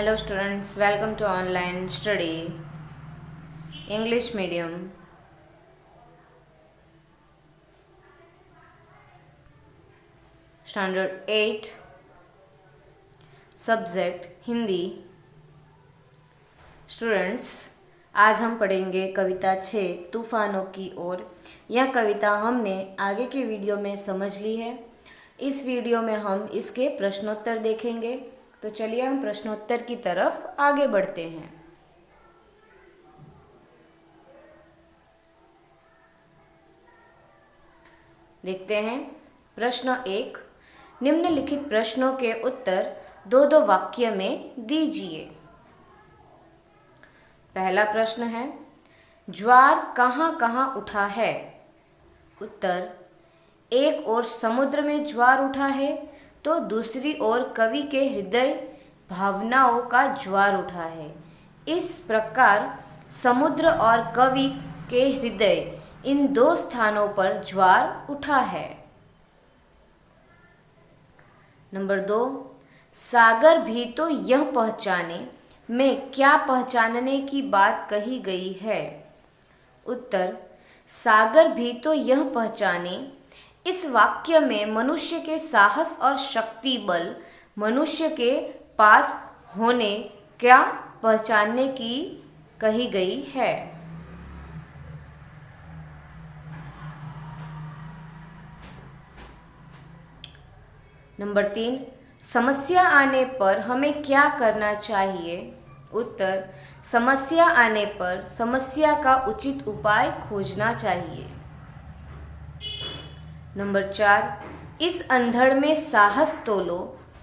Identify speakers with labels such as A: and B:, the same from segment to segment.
A: Hello students, welcome to online study, English medium. Standard 8, Subject Hindi. Students, आज हम पढ़ेंगे कविता 6 तूफानों की ओर. यह कविता हमने आगे के वीडियो में समझ ली है. इस वीडियो में हम इसके प्रश्नोत्तर देखेंगे. तो चलिए हम प्रश्नोत्तर की तरफ आगे बढ़ते हैं. देखते हैं. प्रश्न 1. निम्नलिखित प्रश्नों के उत्तर दो दो वाक्य में दीजिए. पहला प्रश्न है, ज्वार कहाँ कहाँ उठा है? उत्तर, एक ओर समुद्र में ज्वार उठा है तो दूसरी ओर कवि के हृदय भावनाओं का ज्वार उठा है. इस प्रकार समुद्र और कवि के हृदय इन दो स्थानों पर ज्वार उठा है. नंबर 2. सागर भी तो यह पहचाने में क्या पहचानने की बात कही गई है? उत्तर, सागर भी तो यह पहचाने. इस वाक्य में मनुष्य के साहस और शक्ति बल मनुष्य के पास होने क्या पहचानने की कही गई है. नंबर 3. समस्या आने पर हमें क्या करना चाहिए? उत्तर, समस्या आने पर समस्या का उचित उपाय खोजना चाहिए. नंबर 4. इस अंधड़ में साहस तोलो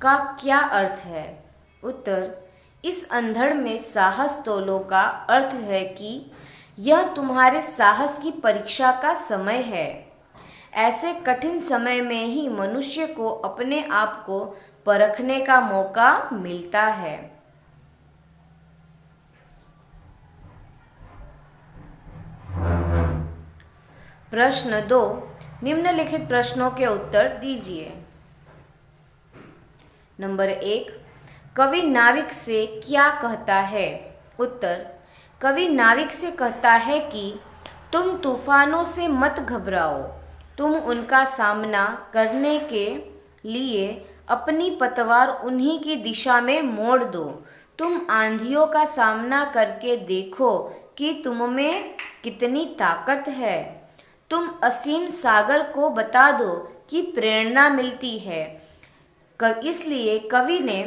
A: का क्या अर्थ है? उत्तर, इस अंधड़ में साहस तोलो का अर्थ है कि यह तुम्हारे साहस की परीक्षा का समय है. ऐसे कठिन समय में ही मनुष्य को अपने आप को परखने का मौका मिलता है. प्रश्न 2. निम्नलिखित प्रश्नों के उत्तर दीजिए. नंबर 1. कवि नाविक से क्या कहता है? उत्तर, कवि नाविक से कहता है कि तुम तूफानों से मत घबराओ. तुम उनका सामना करने के लिए अपनी पतवार उन्हीं की दिशा में मोड़ दो. तुम आंधियों का सामना करके देखो कि तुम में कितनी ताकत है. तुम असीम सागर को बता दो कि प्रेरणा मिलती है. इसलिए कवि ने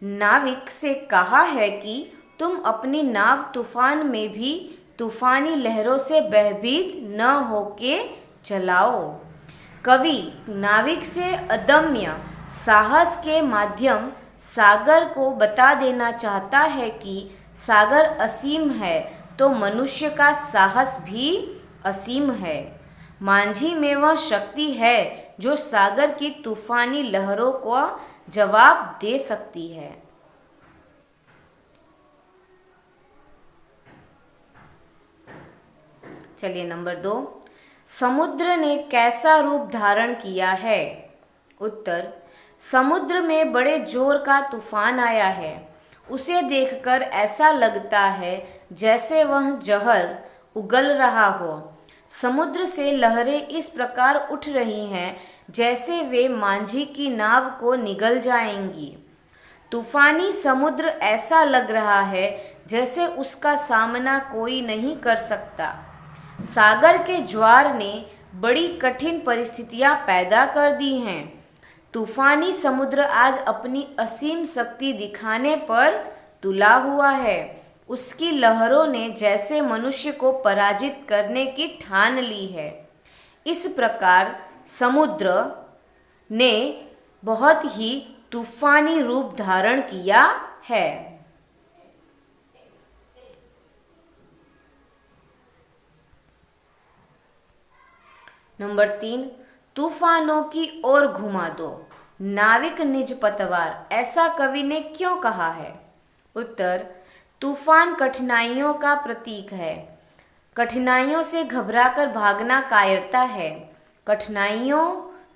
A: नाविक से कहा है कि तुम अपनी नाव तूफान में भी तूफानी लहरों से भयभीत न होके चलाओ. कवि नाविक से अदम्य साहस के माध्यम सागर को बता देना चाहता है कि सागर असीम है तो मनुष्य का साहस भी असीम है. मांझी में वह शक्ति है जो सागर की तूफानी लहरों को जवाब दे सकती है. चलिए नंबर 2. समुद्र ने कैसा रूप धारण किया है? उत्तर, समुद्र में बड़े जोर का तूफान आया है. उसे देखकर ऐसा लगता है जैसे वह जहर उगल रहा हो. समुद्र से लहरें इस प्रकार उठ रही हैं जैसे वे मांझी की नाव को निगल जाएंगी. तूफानी समुद्र ऐसा लग रहा है जैसे उसका सामना कोई नहीं कर सकता. सागर के ज्वार ने बड़ी कठिन परिस्थितियां पैदा कर दी हैं. तूफानी समुद्र आज अपनी असीम शक्ति दिखाने पर तुला हुआ है. उसकी लहरों ने जैसे मनुष्य को पराजित करने की ठान ली है. इस प्रकार समुद्र ने बहुत ही तूफानी रूप धारण किया है. नंबर 3. तूफानों की ओर घुमा दो, नाविक निज पतवार, ऐसा कवि ने क्यों कहा है? उत्तर, तूफान कठिनाइयों का प्रतीक है. कठिनाइयों से घबराकर भागना कायरता है. कठिनाइयों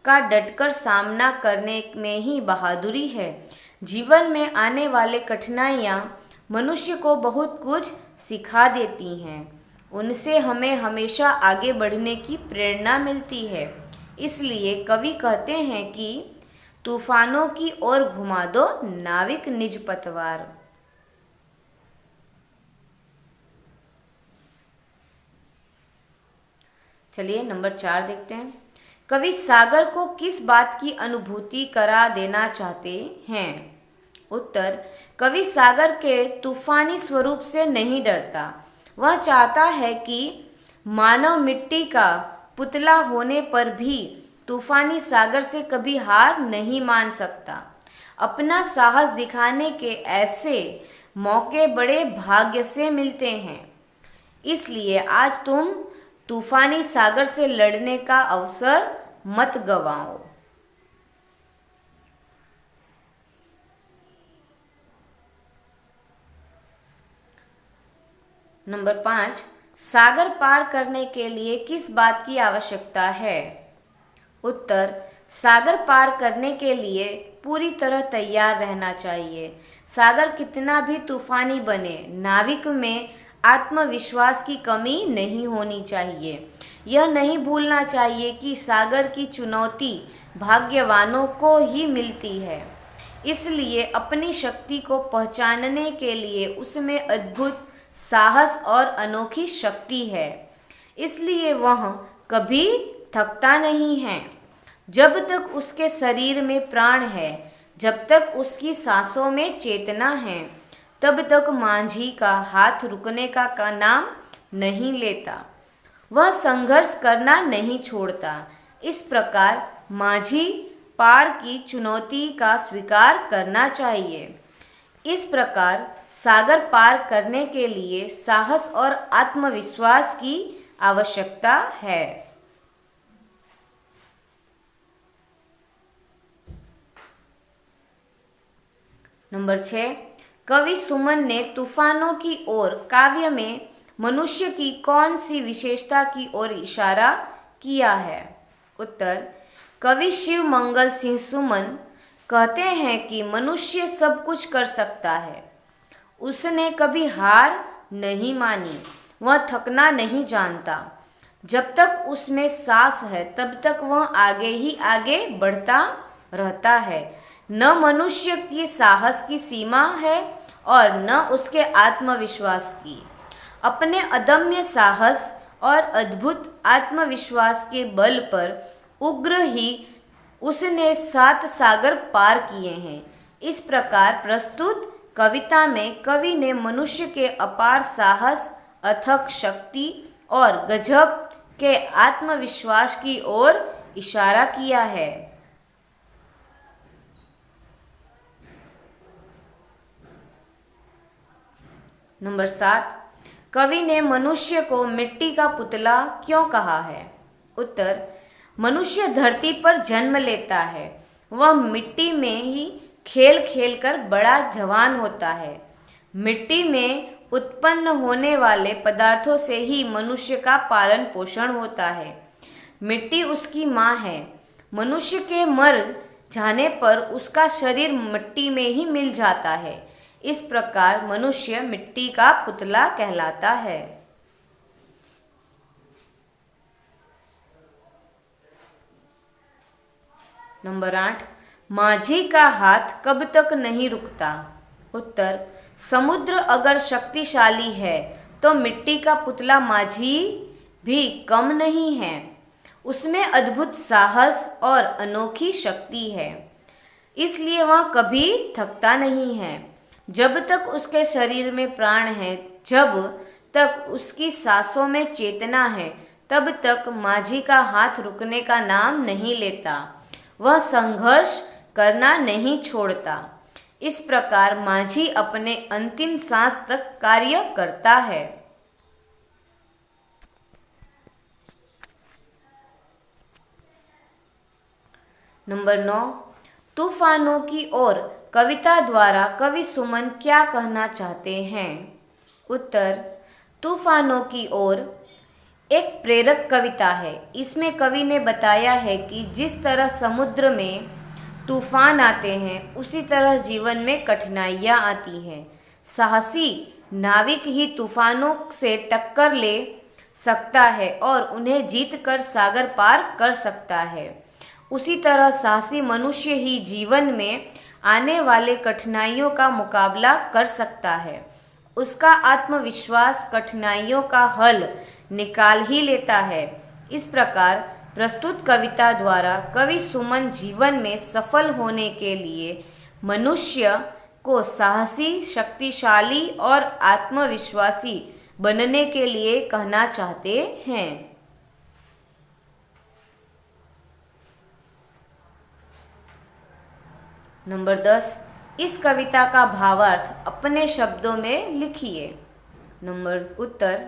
A: का डटकर सामना करने में ही बहादुरी है. जीवन में आने वाले कठिनाइयाँ मनुष्य को बहुत कुछ सिखा देती हैं। उनसे हमें हमेशा आगे बढ़ने की प्रेरणा मिलती है। इसलिए कवि कहते हैं कि तूफानों की ओर घुमा दो नाविक निज पतवार। चलिए नंबर 4 देखते हैं। कवि सागर को किस बात की अनुभूति करा देना चाहते हैं? उत्तर, कवि सागर के तूफानी स्वरूप से नहीं डरता। वह चाहता है कि मानव मिट्टी का पुतला होने पर भी तूफानी सागर से कभी हार नहीं मान सकता। अपना साहस दिखाने के ऐसे मौके बड़े भाग्य से मिलते हैं। इसलिए आज तुम तूफानी सागर से लड़ने का अवसर मत गवाओ। नंबर 5, सागर पार करने के लिए किस बात की आवश्यकता है? उत्तर, सागर पार करने के लिए पूरी तरह तैयार रहना चाहिए। सागर कितना भी तूफानी बने, नाविक में आत्मविश्वास की कमी नहीं होनी चाहिए। यह नहीं भूलना चाहिए कि सागर की चुनौती भाग्यवानों को ही मिलती है। इसलिए अपनी शक्ति को पहचानने के लिए उसमें अद्भुत साहस और अनोखी शक्ति है। इसलिए वह कभी थकता नहीं है। जब तक उसके शरीर में प्राण है, जब तक उसकी सांसों में चेतना है, तब तक मांझी का हाथ रुकने का नाम नहीं लेता। वह संघर्ष करना नहीं छोड़ता। इस प्रकार मांझी पार की चुनौती का स्वीकार करना चाहिए। इस प्रकार सागर पार करने के लिए साहस और आत्मविश्वास की आवश्यकता है। नंबर 6, कवि सुमन ने तूफानों की ओर काव्य में मनुष्य की कौन सी विशेषता की ओर इशारा किया है? उत्तर, कवि शिव मंगल सिंह सुमन कहते हैं कि मनुष्य सब कुछ कर सकता है। उसने कभी हार नहीं मानी, वह थकना नहीं जानता। जब तक उसमें सांस है तब तक वह आगे ही आगे बढ़ता रहता है। न मनुष्य की साहस की सीमा है और न उसके आत्मविश्वास की। अपने अदम्य साहस और अद्भुत आत्मविश्वास के बल पर उग्र ही उसने 7 सागर पार किए हैं। इस प्रकार प्रस्तुत कविता में कवि ने मनुष्य के अपार साहस, अथक शक्ति और गजब के आत्मविश्वास की ओर इशारा किया है। नंबर 7, कवि ने मनुष्य को मिट्टी का पुतला क्यों कहा है? उत्तर, मनुष्य धरती पर जन्म लेता है। वह मिट्टी में ही खेल खेल कर बड़ा जवान होता है। मिट्टी में उत्पन्न होने वाले पदार्थों से ही मनुष्य का पालन पोषण होता है। मिट्टी उसकी माँ है। मनुष्य के मर जाने पर उसका शरीर मिट्टी में ही मिल जाता है। इस प्रकार मनुष्य मिट्टी का पुतला कहलाता है। नंबर 8, मांझी का हाथ कब तक नहीं रुकता? उत्तर, समुद्र अगर शक्तिशाली है तो मिट्टी का पुतला मांझी भी कम नहीं है। उसमें अद्भुत साहस और अनोखी शक्ति है। इसलिए वह कभी थकता नहीं है। जब तक उसके शरीर में प्राण है, जब तक उसकी सांसों में चेतना है, तब तक मांझी का हाथ रुकने का नाम नहीं लेता। वह संघर्ष करना नहीं छोड़ता। इस प्रकार मांझी अपने अंतिम सांस तक कार्य करता है। नंबर 9, तूफानों की ओर कविता द्वारा कवि सुमन क्या कहना चाहते हैं? उत्तर, तूफानों की ओर एक प्रेरक कविता है। इसमें कवि ने बताया है कि जिस तरह समुद्र में तूफान आते हैं, उसी तरह जीवन में कठिनाइयाँ आती हैं। साहसी नाविक ही तूफानों से टक्कर ले सकता है और उन्हें जीतकर सागर पार कर सकता है। उसी तरह साहसी मनुष्य ही जीवन में आने वाले कठिनाइयों का मुकाबला कर सकता है। उसका आत्मविश्वास कठिनाइयों का हल निकाल ही लेता है। इस प्रकार प्रस्तुत कविता द्वारा कवि सुमन जीवन में सफल होने के लिए मनुष्य को साहसी, शक्तिशाली और आत्मविश्वासी बनने के लिए कहना चाहते हैं। नंबर 10, इस कविता का भावार्थ अपने शब्दों में लिखिए। उत्तर,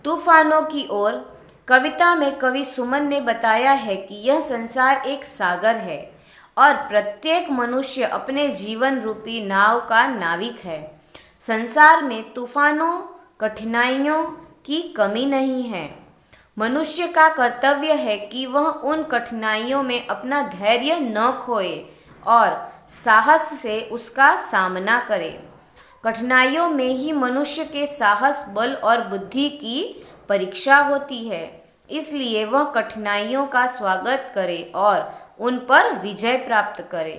A: तूफानों की ओर कविता में कवि सुमन ने बताया है कि यह संसार एक सागर है और प्रत्येक मनुष्य अपने जीवन रूपी नाव का नाविक है। संसार में तूफानों, कठिनाइयों की कमी नहीं है। मनुष्य का कर्तव्य है कि वह उन कठिनाइयों में अपना धैर्य न खोए और साहस से उसका सामना करे। कठिनाइयों में ही मनुष्य के साहस, बल और बुद्धि की परीक्षा होती है। इसलिए वह कठिनाइयों का स्वागत करे और उन पर विजय प्राप्त करे।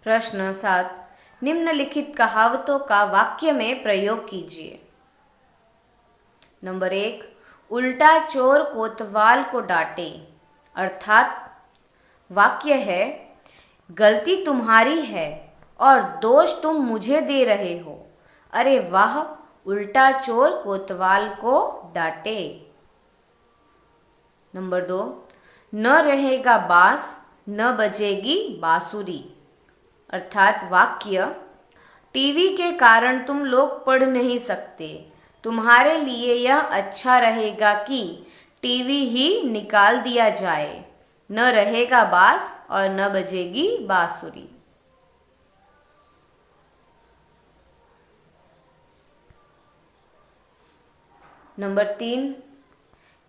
A: प्रश्न 7, निम्नलिखित कहावतों का वाक्य में प्रयोग कीजिए। नंबर 1, उल्टा चोर कोतवाल को डांटे। अर्थात वाक्य है, गलती तुम्हारी है और दोष तुम मुझे दे रहे हो। अरे वाह, उल्टा चोर कोतवाल को डांटे। नंबर 2, न रहेगा बांस न बजेगी बांसुरी। अर्थात वाक्य, टीवी के कारण तुम लोग पढ़ नहीं सकते। तुम्हारे लिए यह अच्छा रहेगा कि टीवी ही निकाल दिया जाए। न रहेगा बांस और न बजेगी बांसुरी। नंबर 3,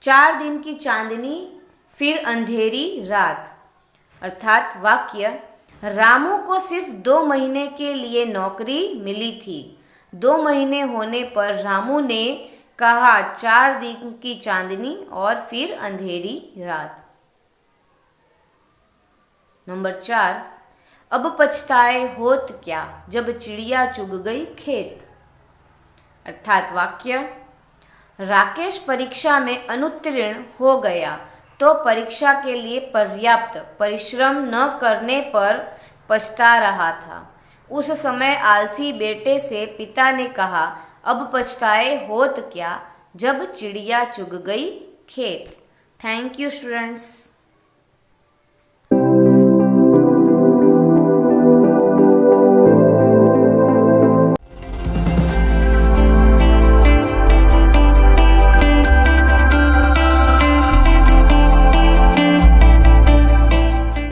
A: 4 दिन की चांदनी फिर अंधेरी रात। अर्थात वाक्य, रामू को सिर्फ 2 महीने के लिए नौकरी मिली थी। 2 महीने होने पर रामू ने कहा 4 दिन की चांदनी और फिर अंधेरी रात। नंबर 4, अब पछताए होत क्या जब चिड़िया चुग गई खेत। अर्थात वाक्य, राकेश परीक्षा में अनुत्तीर्ण हो गया तो परीक्षा के लिए पर्याप्त परिश्रम न करने पर पछता रहा था। उस समय आलसी बेटे से पिता ने कहा, अब पछताए होत क्या जब चिड़िया चुग गई खेत। Thank you students.